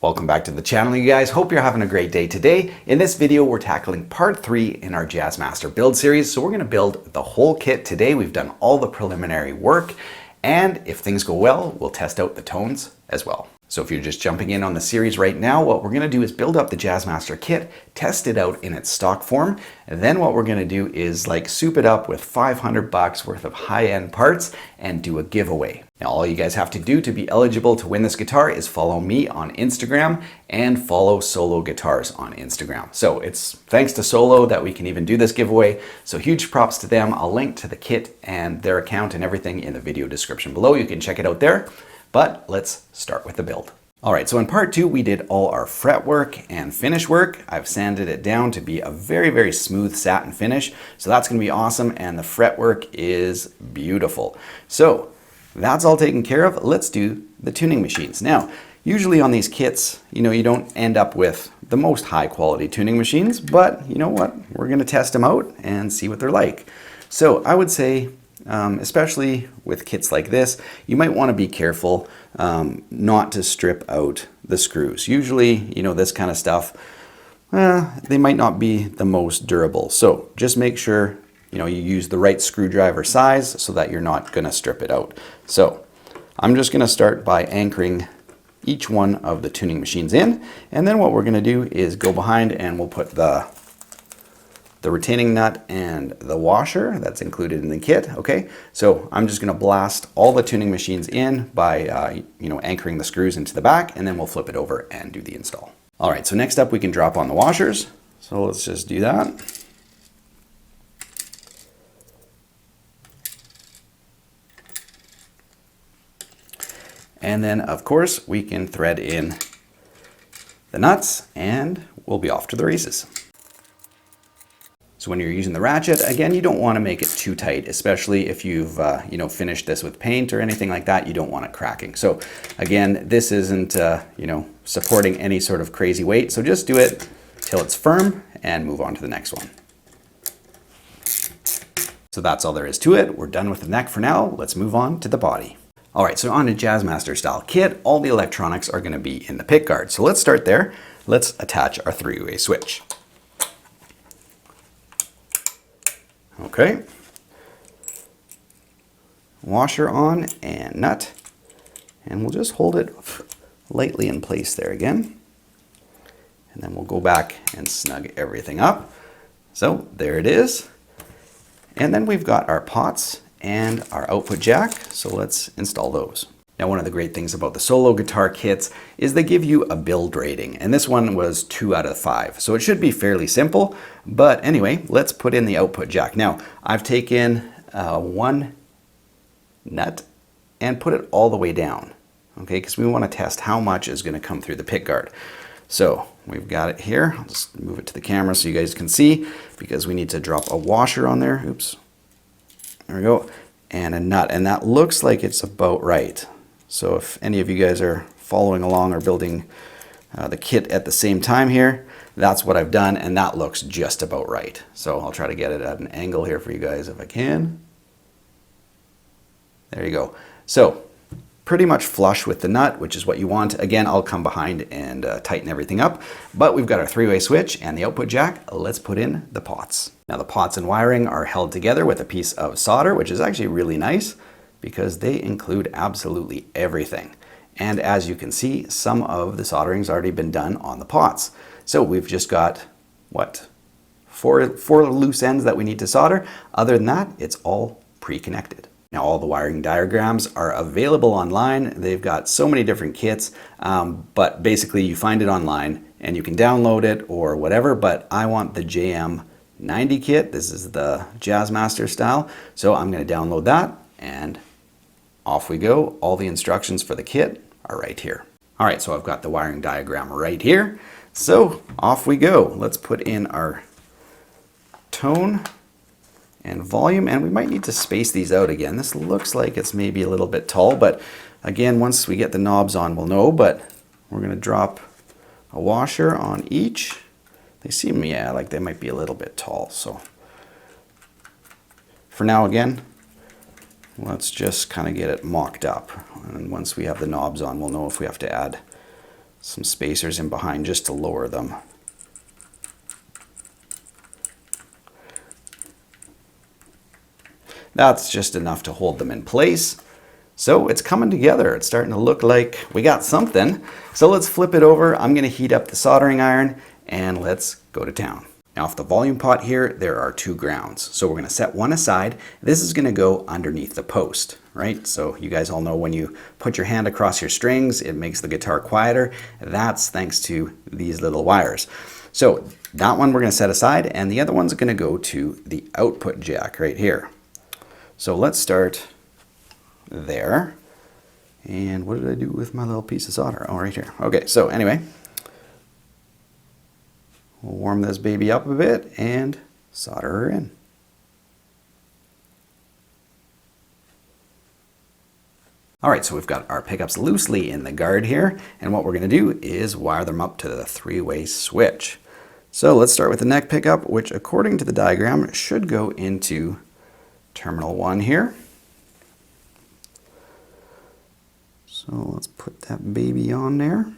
Welcome back to the channel, you guys. Hope you're having a great day today. In this video, we're tackling part 3 in our Jazzmaster build series. So we're going to build the whole kit today. We've done all the preliminary work, and if things go well, we'll test out the tones as well. So if you're just jumping in on the series right now, what we're going to do is build up the Jazzmaster kit, test it out in its stock form, and then what we're going to do is like soup it up with $500 worth of high-end parts and do a giveaway. Now all you guys have to do to be eligible to win this guitar is follow me on Instagram and follow Solo Guitars on Instagram. So it's thanks to Solo that we can even do this giveaway. So huge props to them. I'll link to the kit and their account and everything in the video description below. You can check it out there. But let's start with the build. All right, so in part 2, we did all our fret work and finish work. I've sanded it down to be a very, very smooth satin finish. So that's gonna be awesome. And the fret work is beautiful. So that's all taken care of. Let's do the tuning machines. Now, usually on these kits, you don't end up with the most high quality tuning machines, but you know what? We're gonna test them out and see what they're like. So I would say, especially with kits like this, you might want to be careful not to strip out the screws. Usually, this kind of stuff, they might not be the most durable. So just make sure, you use the right screwdriver size so that you're not going to strip it out. So I'm just going to start by anchoring each one of the tuning machines in. And then what we're going to do is go behind and we'll put the retaining nut and the washer that's included in the kit. Okay, so I'm just going to blast all the tuning machines in by anchoring the screws into the back, and then we'll flip it over and do the install. All right, so next up we can drop on the washers. So let's just do that. And then of course we can thread in the nuts and we'll be off to the races. So when you're using the ratchet, again, you don't want to make it too tight, especially if you've finished this with paint or anything like that. You don't want it cracking. So again, this isn't supporting any sort of crazy weight. So just do it till it's firm and move on to the next one. So that's all there is to it. We're done with the neck for now. Let's move on to the body. All right, so on a Jazzmaster style kit, all the electronics are going to be in the pickguard. So let's start there. Let's attach our 3-way switch. Okay, washer on and nut, and we'll just hold it lightly in place there again. And then we'll go back and snug everything up. So there it is. And then we've got our pots and our output jack. So let's install those. Now, one of the great things about the Solo guitar kits is they give you a build rating, and this one was 2 out of 5. So it should be fairly simple, but anyway, let's put in the output jack. Now, I've taken one nut and put it all the way down, okay, because we want to test how much is going to come through the pickguard. So we've got it here. I'll just move it to the camera so you guys can see, because we need to drop a washer on there. Oops. There we go. And a nut, and that looks like it's about right. So if any of you guys are following along or building the kit at the same time here, that's what I've done, and that looks just about right. So I'll try to get it at an angle here for you guys if I can. There you go. So pretty much flush with the nut, which is what you want. Again, I'll come behind and tighten everything up, but we've got our 3-way switch and the output jack. Let's put in the pots. Now the pots and wiring are held together with a piece of solder, which is actually really nice, because they include absolutely everything. And as you can see, some of the soldering's already been done on the pots. So we've just got, what, four loose ends that we need to solder. Other than that, it's all pre-connected. Now all the wiring diagrams are available online. They've got so many different kits, but basically you find it online and you can download it or whatever, but I want the JM90 kit. This is the Jazzmaster style. So I'm gonna download that and off we go. All the instructions for the kit are right here. All right, so I've got the wiring diagram right here. So off we go. Let's put in our tone and volume, and we might need to space these out again. This looks like it's maybe a little bit tall, but again, once we get the knobs on, we'll know, but we're gonna drop a washer on each. They seem, yeah, like they might be a little bit tall. So for now, again, let's just kind of get it mocked up. And once we have the knobs on, we'll know if we have to add some spacers in behind just to lower them. That's just enough to hold them in place. So it's coming together. It's starting to look like we got something. So let's flip it over. I'm going to heat up the soldering iron and let's go to town. Now off the volume pot here, there are 2 grounds. So we're going to set one aside. This is going to go underneath the post, right? So you guys all know when you put your hand across your strings, it makes the guitar quieter. That's thanks to these little wires. So that one we're going to set aside, and the other one's going to go to the output jack right here. So let's start there. And what did I do with my little piece of solder? Oh, right here. Okay, so anyway, we'll warm this baby up a bit and solder her in. All right, so we've got our pickups loosely in the guard here, and what we're going to do is wire them up to the 3-way switch. So let's start with the neck pickup, which according to the diagram should go into terminal 1 here. So let's put that baby on there.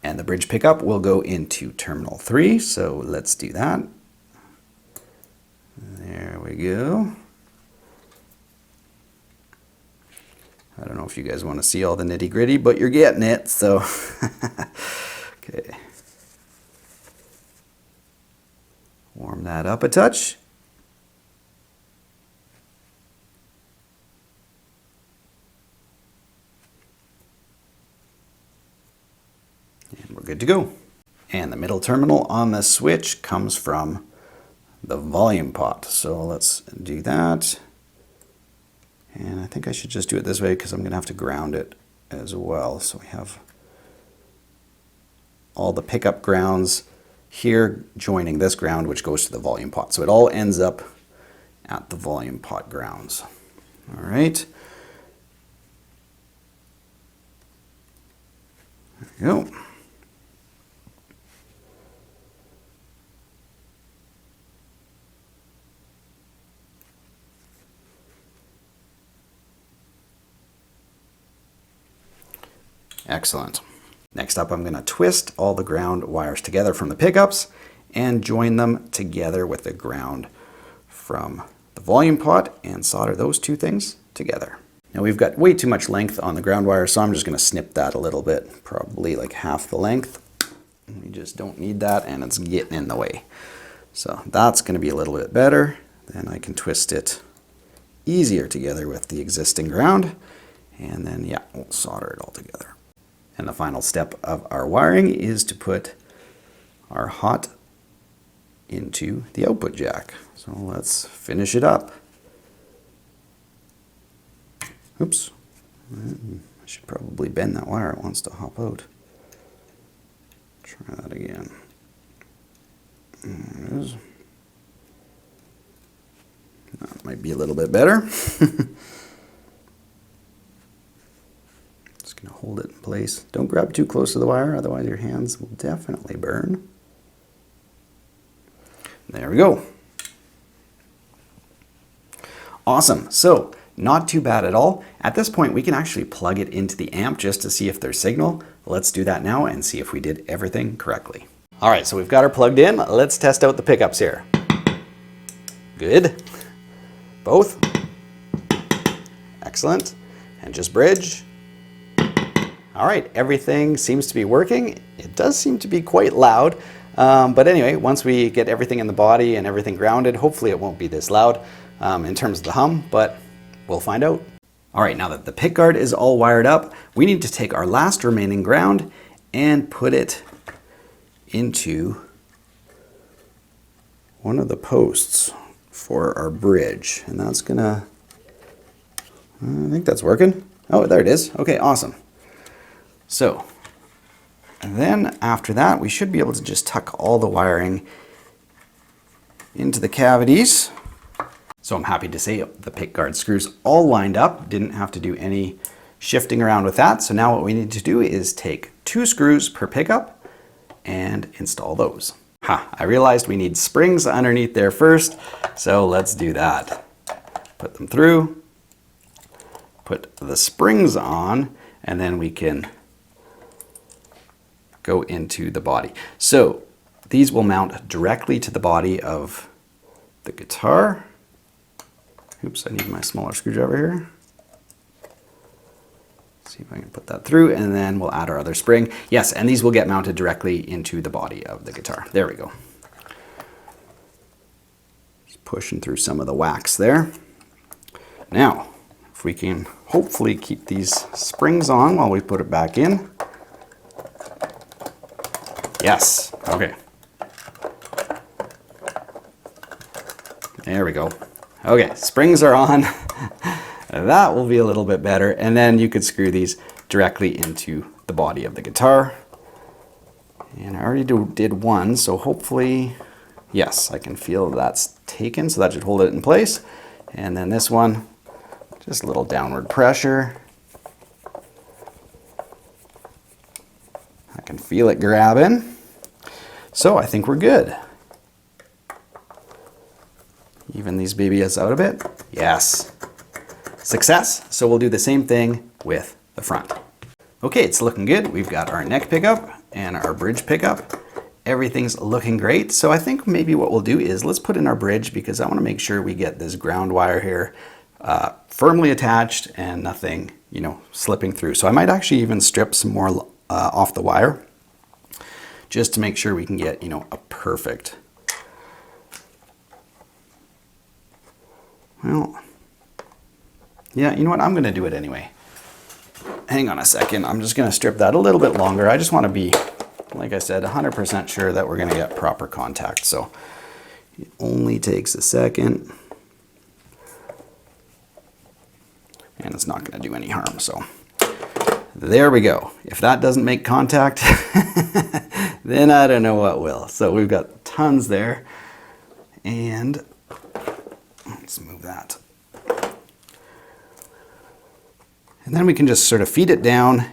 And the bridge pickup will go into terminal 3, so let's do that. There we go. I don't know if you guys want to see all the nitty gritty, but you're getting it, so. Okay. Warm that up a touch. And we're good to go. And the middle terminal on the switch comes from the volume pot. So let's do that. And I think I should just do it this way because I'm going to have to ground it as well. So we have all the pickup grounds here joining this ground, which goes to the volume pot. So it all ends up at the volume pot grounds. All right. There we go. Excellent. Next up, I'm going to twist all the ground wires together from the pickups and join them together with the ground from the volume pot and solder those 2 things together. Now we've got way too much length on the ground wire, so I'm just going to snip that a little bit, probably like half the length. We just don't need that, and it's getting in the way. So that's going to be a little bit better. Then I can twist it easier together with the existing ground, and then yeah, we'll solder it all together. And the final step of our wiring is to put our hot into the output jack. So let's finish it up. Oops. I should probably bend that wire. It wants to hop out. Try that again. There it is. That might be a little bit better. Just going to hold it in place. Don't grab too close to the wire, otherwise your hands will definitely burn. There we go. Awesome. So, not too bad at all. At this point, we can actually plug it into the amp just to see if there's signal. Let's do that now and see if we did everything correctly. All right, so we've got her plugged in. Let's test out the pickups here. Good. Both. Excellent. And just bridge. All right, everything seems to be working. It does seem to be quite loud. But anyway, once we get everything in the body and everything grounded, hopefully it won't be this loud in terms of the hum, but we'll find out. All right, now that the pick guard is all wired up, we need to take our last remaining ground and put it into one of the posts for our bridge. And that's gonna, I think that's working. Oh, there it is. Okay, awesome. So, and then after that, we should be able to just tuck all the wiring into the cavities. So I'm happy to say the pick guard screws all lined up. Didn't have to do any shifting around with that. So now what we need to do is take 2 screws per pickup and install those. I realized we need springs underneath there first, so let's do that. Put them through, put the springs on, and then we can go into the body. So these will mount directly to the body of the guitar. Oops, I need my smaller screwdriver here. See if I can put that through, and then we'll add our other spring. Yes, and these will get mounted directly into the body of the guitar. There we go. Just pushing through some of the wax there. Now, if we can hopefully keep these springs on while we put it back in. Yes, okay. There we go. Okay, springs are on. That will be a little bit better. And then you could screw these directly into the body of the guitar. And I already did one, so hopefully, yes, I can feel that's taken, so that should hold it in place. And then this one, just a little downward pressure. I can feel it grabbing. So I think we're good. Even these babies out a bit. Yes. Success. So we'll do the same thing with the front. Okay, it's looking good. We've got our neck pickup and our bridge pickup. Everything's looking great. So I think maybe what we'll do is let's put in our bridge, because I want to make sure we get this ground wire here firmly attached and nothing, you know, slipping through. So I might actually even strip some more off the wire just to make sure we can get, you know, a perfect. Well, yeah, you know what? I'm going to do it anyway. Hang on a second. I'm just going to strip that a little bit longer. I just want to be, like I said, 100% sure that we're going to get proper contact. So it only takes a second. And it's not going to do any harm. So there we go. If that doesn't make contact, then I don't know what will. So we've got tons there. And let's move that. And then we can just sort of feed it down.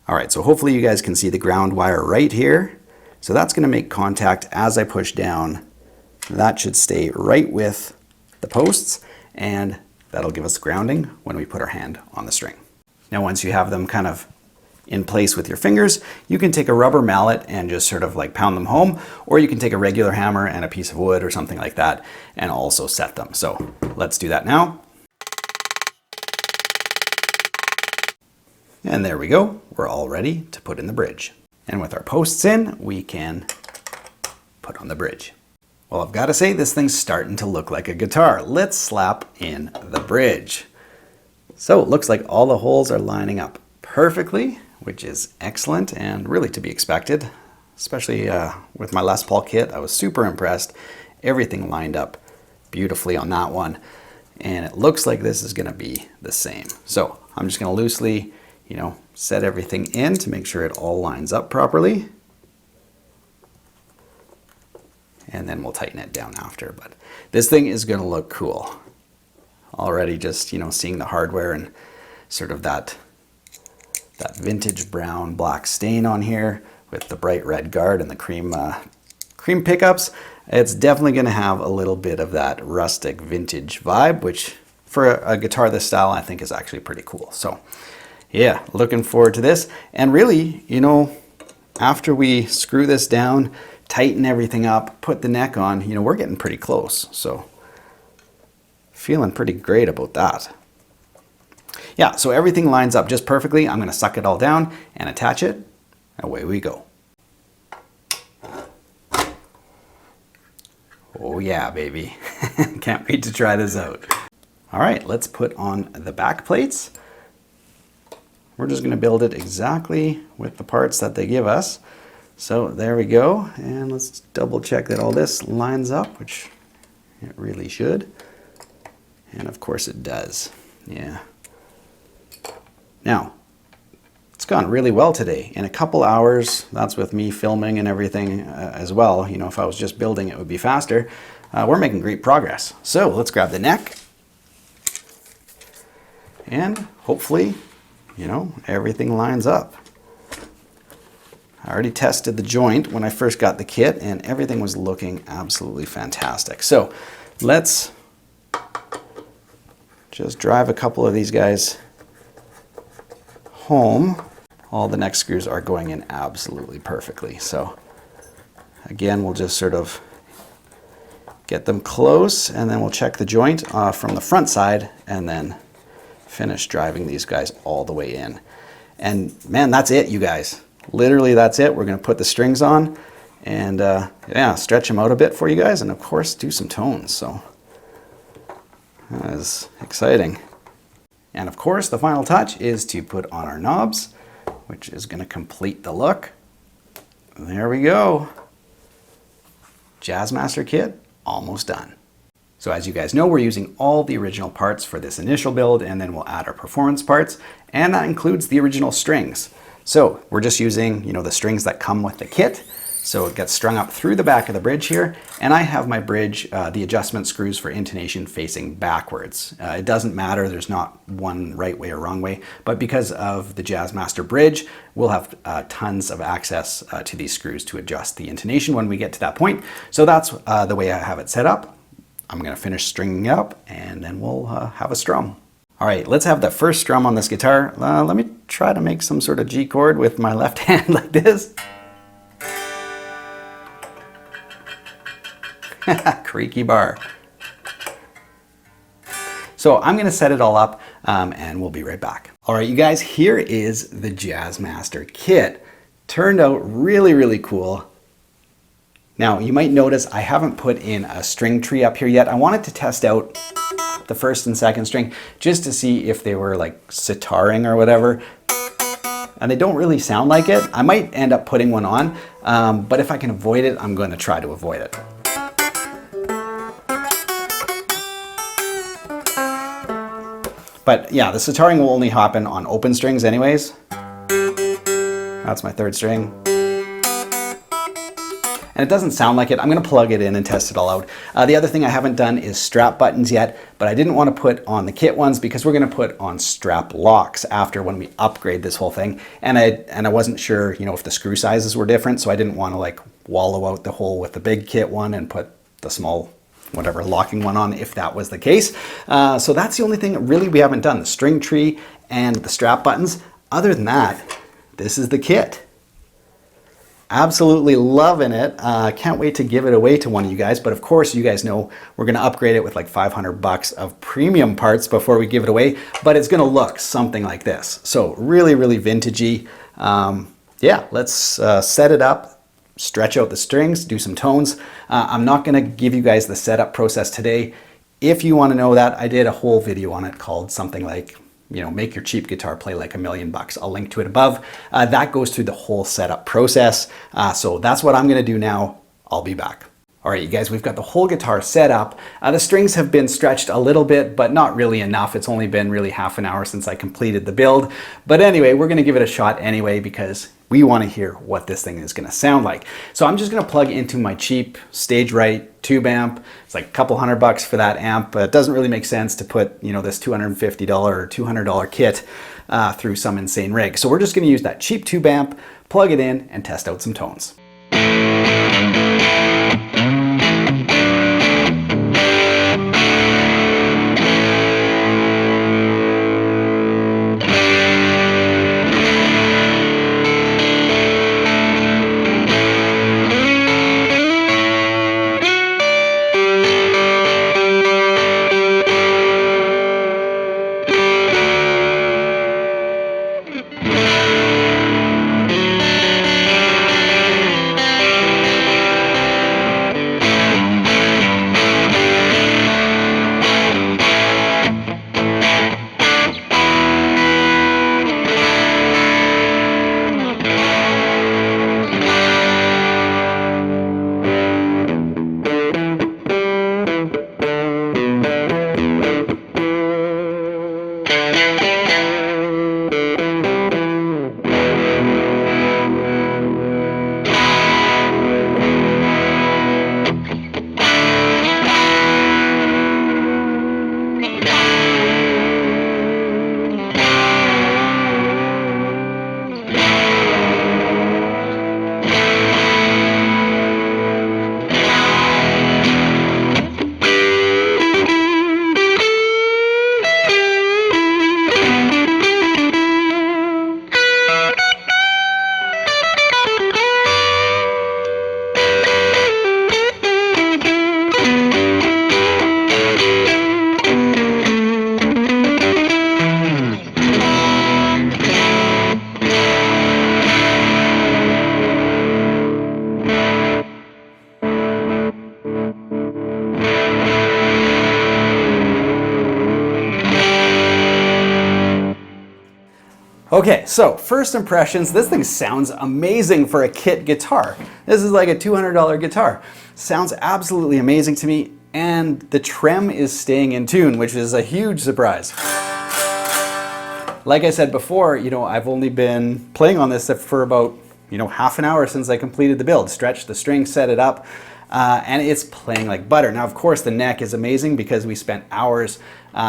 All right, so hopefully you guys can see the ground wire right here. So that's going to make contact as I push down. That should stay right with the posts, and that'll give us grounding when we put our hand on the string. Now, once you have them kind of in place with your fingers, you can take a rubber mallet and just sort of like pound them home, or you can take a regular hammer and a piece of wood or something like that and also set them. So let's do that now. And there we go. We're all ready to put in the bridge. And with our posts in, we can put on the bridge. Well, I've got to say, this thing's starting to look like a guitar. Let's slap in the bridge. So it looks like all the holes are lining up perfectly, which is excellent and really to be expected, especially with my Les Paul kit. I was super impressed. Everything lined up beautifully on that one. And it looks like this is going to be the same. So I'm just going to loosely, you know, set everything in to make sure it all lines up properly. And then we'll tighten it down after. But this thing is going to look cool. Already just, you know, seeing the hardware and sort of that vintage brown black stain on here with the bright red guard and the cream pickups. It's definitely going to have a little bit of that rustic vintage vibe, which for a guitar this style I think is actually pretty cool. So yeah, looking forward to this. And really, you know, after we screw this down, tighten everything up, put the neck on, you know, we're getting pretty close. So feeling pretty great about that. Yeah, so everything lines up just perfectly. I'm going to suck it all down and attach it. Away we go. Oh yeah, baby. Can't wait to try this out. All right, let's put on the back plates. We're just going to build it exactly with the parts that they give us. So there we go. And let's double check that all this lines up, which it really should. And of course it does. Yeah. Now, it's gone really well today. In a couple hours, that's with me filming and everything as well. You know, if I was just building, it would be faster. We're making great progress. So let's grab the neck. And hopefully you know, everything lines up. I already tested the joint when I first got the kit and everything was looking absolutely fantastic. So let's just drive a couple of these guys home. All the neck screws are going in absolutely perfectly. So again, we'll just sort of get them close and then we'll check the joint from the front side and then finish driving these guys all the way in. And man, that's it, you guys. Literally, that's it. We're going to put the strings on and yeah, stretch them out a bit for you guys and of course do some tones. So that is exciting. And of course, the final touch is to put on our knobs, which is going to complete the look. There we go. Jazzmaster kit almost done. So as you guys know, we're using all the original parts for this initial build and then we'll add our performance parts, and that includes the original strings. So we're just using, you know, the strings that come with the kit. So it gets strung up through the back of the bridge here, and I have my bridge, the adjustment screws for intonation facing backwards. It doesn't matter, there's not one right way or wrong way, but because of the Jazzmaster bridge, we'll have tons of access to these screws to adjust the intonation when we get to that point. So that's the way I have it set up. I'm gonna finish stringing it up and then we'll have a strum. All right, let's have the first strum on this guitar. Let me try to make some sort of G chord with my left hand like this. Creaky bar. So I'm going to set it all up and we'll be right back. All right, you guys, here is the Jazzmaster kit. Turned out really, really cool. Now, you might notice I haven't put in a string tree up here yet. I wanted to test out the first and second string just to see if they were like sitaring or whatever. And they don't really sound like it. I might end up putting one on, but if I can avoid it, I'm going to try to avoid it. But yeah, the sitaring will only happen on open strings anyways. That's my third string. And it doesn't sound like it. I'm gonna plug it in and test it all out. The other thing I haven't done is strap buttons yet, but I didn't want to put on the kit ones because we're gonna put on strap locks after when we upgrade this whole thing. And I wasn't sure, you know, if the screw sizes were different, so I didn't want to like wallow out the hole with the big kit one and put the small whatever locking one on if that was the case. So that's the only thing really we haven't done, the string tree and the strap buttons. Other than that, this is the kit. Absolutely loving it. Can't wait to give it away to one of you guys, but of course you guys know we're gonna upgrade it with like 500 bucks of premium parts before we give it away, but it's gonna look something like this. So really, really vintagey. Yeah, let's set it up, stretch out the strings, do some tones. I'm not gonna give you guys the setup process today. If you wanna know that, I did a whole video on it called something like, you know, make your cheap guitar play like $1 million. I'll link to it above. That goes through the whole setup process. So that's what I'm gonna do now. I'll be back. All right, you guys, we've got the whole guitar set up. The strings have been stretched a little bit, but not really enough. It's only been really half an hour since I completed the build. But anyway, we're gonna give it a shot anyway because we wanna hear what this thing is gonna sound like. So I'm just gonna plug into my cheap Stage Right tube amp. It's like a couple $100 for that amp, but it doesn't really make sense to put, you know, this $250 or $200 kit through some insane rig. So we're just gonna use that cheap tube amp, plug it in, and test out some tones. Okay, so first impressions, this thing sounds amazing for a kit guitar. This is like a $200 guitar. Sounds absolutely amazing to me, and the trem is staying in tune, which is a huge surprise. Like I said before, I've only been playing on this for about, half an hour since I completed the build. Stretched the string, set it up, and it's playing like butter. Now, of course, the neck is amazing because we spent hours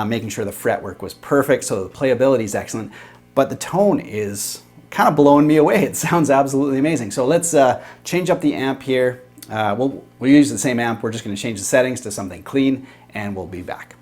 making sure the fretwork was perfect, so the playability is excellent. But the tone is kind of blowing me away. It sounds absolutely amazing. So let's change up the amp here. We'll use the same amp. We're just going to change the settings to something clean, and we'll be back.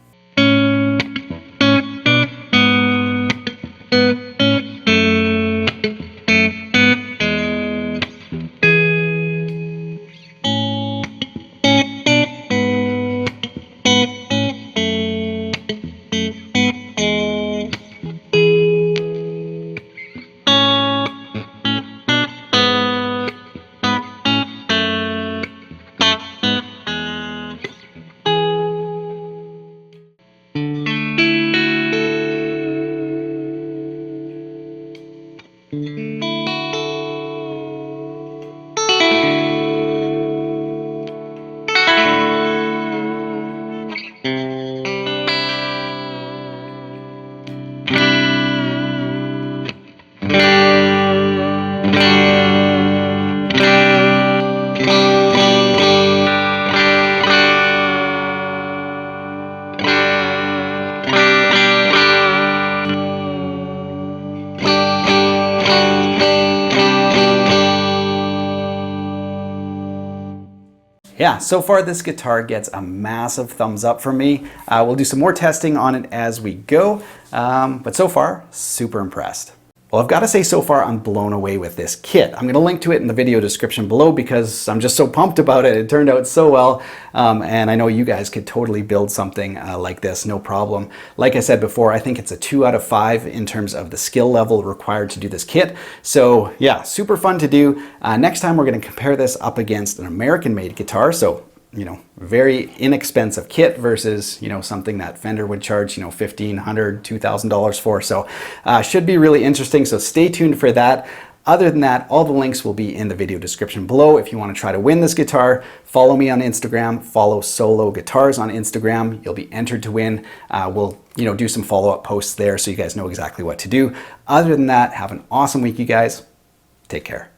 Yeah, so far this guitar gets a massive thumbs up from me. We'll do some more testing on it as we go, but so far, super impressed. Well, I've got to say so far I'm blown away with this kit. I'm going to link to it in the video description below because I'm just so pumped about it. It turned out so well, and I know you guys could totally build something like this, no problem. Like I said before, I think it's a 2 out of 5 in terms of the skill level required to do this kit. So yeah, super fun to do. Next time we're going to compare this up against an American-made guitar. So very inexpensive kit versus, something that Fender would charge, $1,500, $2,000 for. So should be really interesting. So stay tuned for that. Other than that, all the links will be in the video description below. If you want to try to win this guitar, follow me on Instagram, follow Solo Guitars on Instagram. You'll be entered to win. We'll, do some follow-up posts there so you guys know exactly what to do. Other than that, have an awesome week, you guys. Take care.